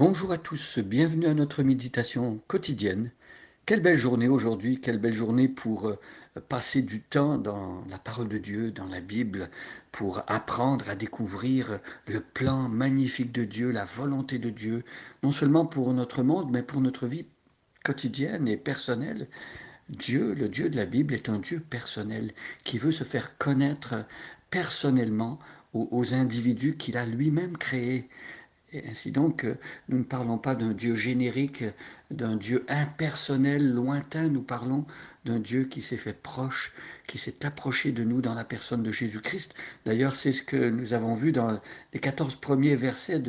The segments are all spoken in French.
Bonjour à tous, bienvenue à notre méditation quotidienne. Quelle belle journée aujourd'hui, quelle belle journée pour passer du temps dans la parole de Dieu, dans la Bible, pour apprendre à découvrir le plan magnifique de Dieu, la volonté de Dieu, non seulement pour notre monde, mais pour notre vie quotidienne et personnelle. Dieu, le Dieu de la Bible, est un Dieu personnel qui veut se faire connaître personnellement aux individus qu'il a lui-même créés. Et ainsi donc, nous ne parlons pas d'un Dieu générique, d'un Dieu impersonnel, lointain, nous parlons d'un Dieu qui s'est fait proche, qui s'est approché de nous dans la personne de Jésus-Christ. D'ailleurs, c'est ce que nous avons vu dans les 14 premiers versets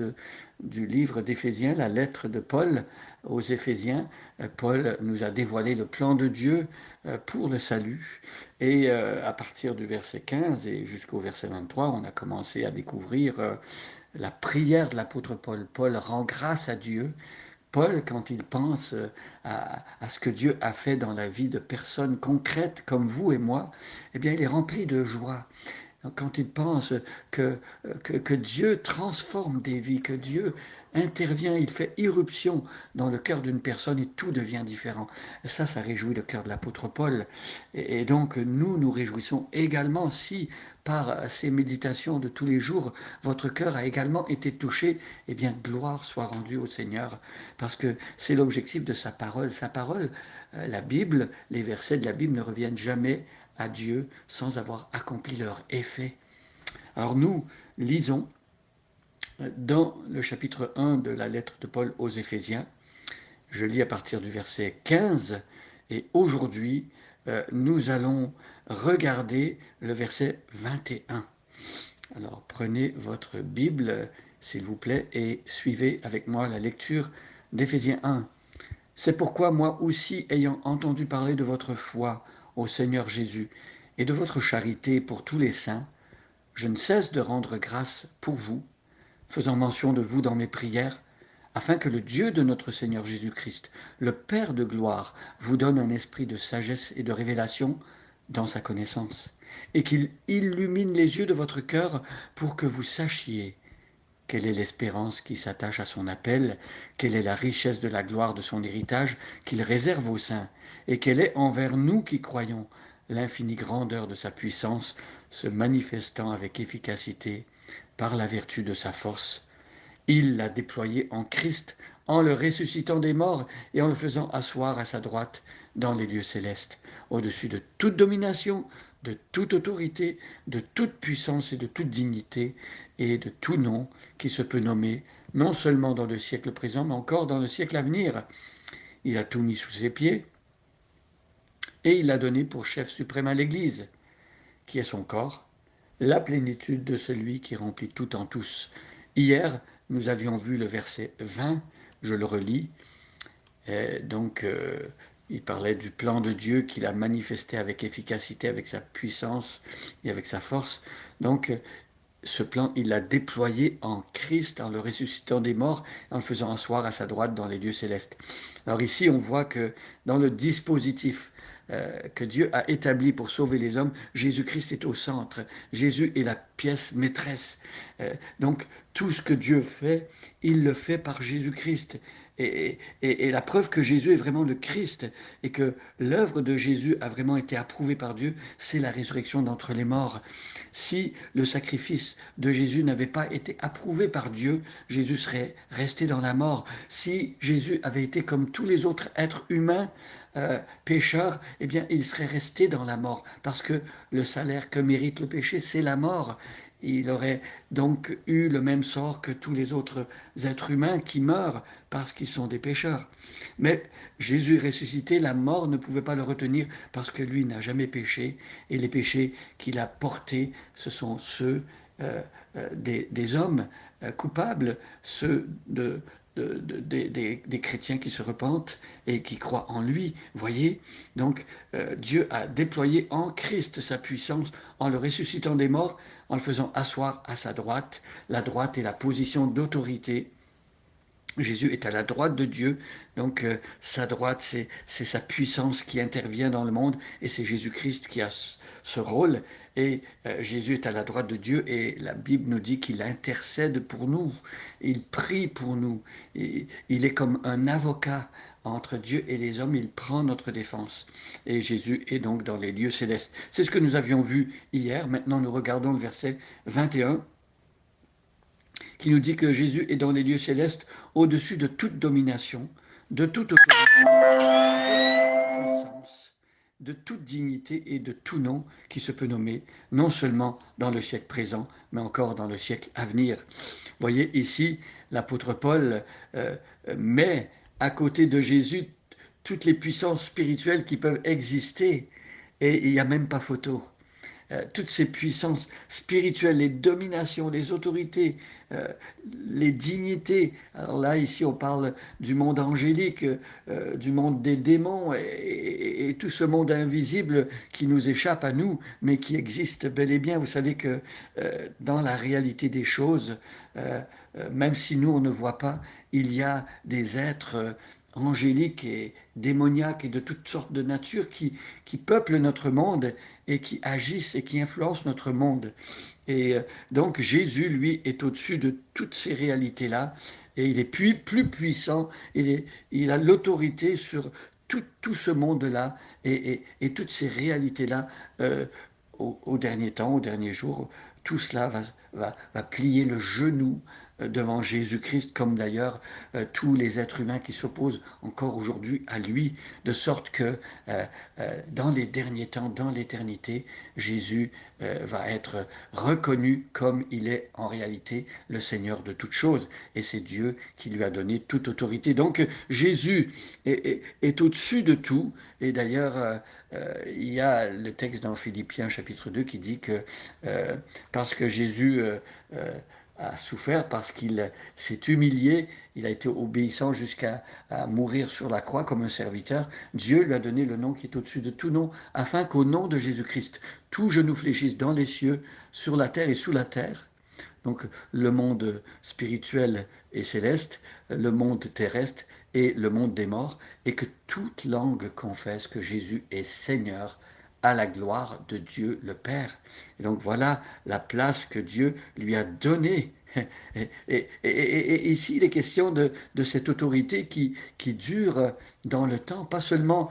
du livre d'Éphésiens, la lettre de Paul aux Éphésiens. Paul nous a dévoilé le plan de Dieu pour le salut. Et à partir du verset 15 et jusqu'au verset 23, on a commencé à découvrir la prière de l'apôtre Paul. Paul rend grâce à Dieu. Paul, quand il pense à ce que Dieu a fait dans la vie de personnes concrètes comme vous et moi, eh bien, il est rempli de joie. Quand il pense que Dieu transforme des vies, que Dieu intervient, il fait irruption dans le cœur d'une personne et tout devient différent. Ça réjouit le cœur de l'apôtre Paul. Et donc nous nous réjouissons également si par ces méditations de tous les jours, votre cœur a également été touché, eh bien gloire soit rendue au Seigneur, parce que c'est l'objectif de sa parole. Sa parole, la Bible, les versets de la Bible ne reviennent jamais à Dieu sans avoir accompli leur effet. Alors nous lisons dans le chapitre 1 de la lettre de Paul aux Éphésiens, je lis à partir du verset 15, et aujourd'hui nous allons regarder le verset 21. Alors prenez votre Bible, s'il vous plaît, et suivez avec moi la lecture d'Éphésiens 1. C'est pourquoi moi aussi, ayant entendu parler de votre foi au Seigneur Jésus et de votre charité pour tous les saints, je ne cesse de rendre grâce pour vous, faisant mention de vous dans mes prières, afin que le Dieu de notre Seigneur Jésus-Christ, le Père de gloire, vous donne un esprit de sagesse et de révélation dans sa connaissance, et qu'il illumine les yeux de votre cœur pour que vous sachiez quelle est l'espérance qui s'attache à son appel, quelle est la richesse de la gloire de son héritage qu'il réserve aux saints, et quelle est envers nous qui croyons l'infinie grandeur de sa puissance, se manifestant avec efficacité par la vertu de sa force. Il l'a déployé en Christ, en le ressuscitant des morts et en le faisant asseoir à sa droite dans les lieux célestes, au-dessus de toute domination, de toute autorité, de toute puissance et de toute dignité, et de tout nom qui se peut nommer, non seulement dans le siècle présent, mais encore dans le siècle à venir. Il a tout mis sous ses pieds, et il l'a donné pour chef suprême à l'Église, qui est son corps, la plénitude de celui qui remplit tout en tous. Hier, nous avions vu le verset 20, je le relis. Il parlait du plan de Dieu qu'il a manifesté avec efficacité, avec sa puissance et avec sa force. Donc, ce plan, il l'a déployé en Christ, en le ressuscitant des morts, en le faisant asseoir à sa droite dans les lieux célestes. Alors ici, on voit que dans le dispositif que Dieu a établi pour sauver les hommes, Jésus-Christ est au centre. Jésus est la pièce maîtresse. Donc, tout ce que Dieu fait, il le fait par Jésus-Christ. Et la preuve que Jésus est vraiment le Christ et que l'œuvre de Jésus a vraiment été approuvée par Dieu, c'est la résurrection d'entre les morts. Si le sacrifice de Jésus n'avait pas été approuvé par Dieu, Jésus serait resté dans la mort. Si Jésus avait été comme tous les autres êtres humains, pécheurs, eh bien, il serait resté dans la mort, parce que le salaire que mérite le péché, c'est la mort. Il aurait donc eu le même sort que tous les autres êtres humains qui meurent parce qu'ils sont des pécheurs. Mais Jésus ressuscité, la mort ne pouvait pas le retenir parce que lui n'a jamais péché et les péchés qu'il a portés, ce sont ceux des hommes coupables, ceux des chrétiens qui se repentent et qui croient en lui. Voyez, donc Dieu a déployé en Christ sa puissance en le ressuscitant des morts, en le faisant asseoir à sa droite. La droite est la position d'autorité Jésus est à la droite de Dieu, donc sa droite, c'est sa puissance qui intervient dans le monde, et c'est Jésus-Christ qui a ce rôle, et Jésus est à la droite de Dieu, et la Bible nous dit qu'il intercède pour nous, il prie pour nous, il est comme un avocat entre Dieu et les hommes, il prend notre défense, et Jésus est donc dans les lieux célestes. C'est ce que nous avions vu hier, maintenant nous regardons le verset 21, qui nous dit que Jésus est dans les lieux célestes au-dessus de toute domination, de toute autorité, de toute puissance, de toute dignité et de tout nom qui se peut nommer, non seulement dans le siècle présent, mais encore dans le siècle à venir. Vous voyez ici, l'apôtre Paul met à côté de Jésus toutes les puissances spirituelles qui peuvent exister, et il n'y a même pas photo. Toutes ces puissances spirituelles, les dominations, les autorités, euh, les dignités. Alors là, ici, on parle du monde angélique, du monde des démons et tout ce monde invisible qui nous échappe à nous, mais qui existe bel et bien. Vous savez que dans la réalité des choses, même si nous, on ne voit pas, il y a des êtres angéliques et démoniaques et de toutes sortes de natures qui peuplent notre monde et qui agissent et qui influencent notre monde. Et donc Jésus, lui, est au-dessus de toutes ces réalités-là, et il est plus puissant, il a l'autorité sur tout ce monde-là et toutes ces réalités-là au dernier temps, au dernier jour. Tout cela va plier le genou devant Jésus-Christ, comme d'ailleurs tous les êtres humains qui s'opposent encore aujourd'hui à lui, de sorte que dans les derniers temps, dans l'éternité, Jésus va être reconnu comme il est en réalité le Seigneur de toutes choses, et c'est Dieu qui lui a donné toute autorité. Donc Jésus est au-dessus de tout, et d'ailleurs il y a le texte dans Philippiens chapitre 2 qui dit que parce que Jésus a souffert, parce qu'il s'est humilié, il a été obéissant jusqu'à mourir sur la croix comme un serviteur, Dieu lui a donné le nom qui est au-dessus de tout nom, afin qu'au nom de Jésus-Christ, tout genou fléchisse dans les cieux, sur la terre et sous la terre, donc le monde spirituel et céleste, le monde terrestre et le monde des morts, et que toute langue confesse que Jésus est Seigneur à la gloire de Dieu le Père. Et donc voilà la place que Dieu lui a donnée. Et ici, il est question de cette autorité qui dure dans le temps, pas seulement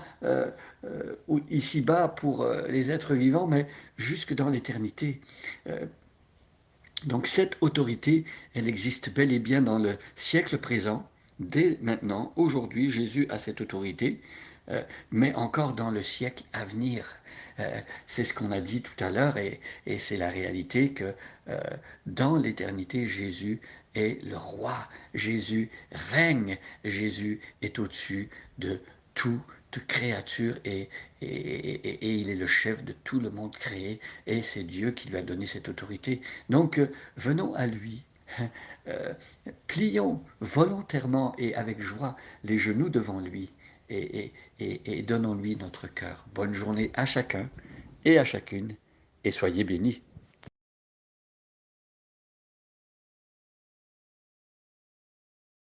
ici-bas pour les êtres vivants, mais jusque dans l'éternité. Donc cette autorité, elle existe bel et bien dans le siècle présent. Dès maintenant, aujourd'hui, Jésus a cette autorité, mais encore dans le siècle à venir. C'est ce qu'on a dit tout à l'heure, et c'est la réalité que dans l'éternité, Jésus est le roi. Jésus règne. Jésus est au-dessus de toute créature et il est le chef de tout le monde créé, et c'est Dieu qui lui a donné cette autorité. Donc venons à lui, euh, plions volontairement et avec joie les genoux devant lui, et donnons-lui notre cœur. Bonne journée à chacun et à chacune, et soyez bénis.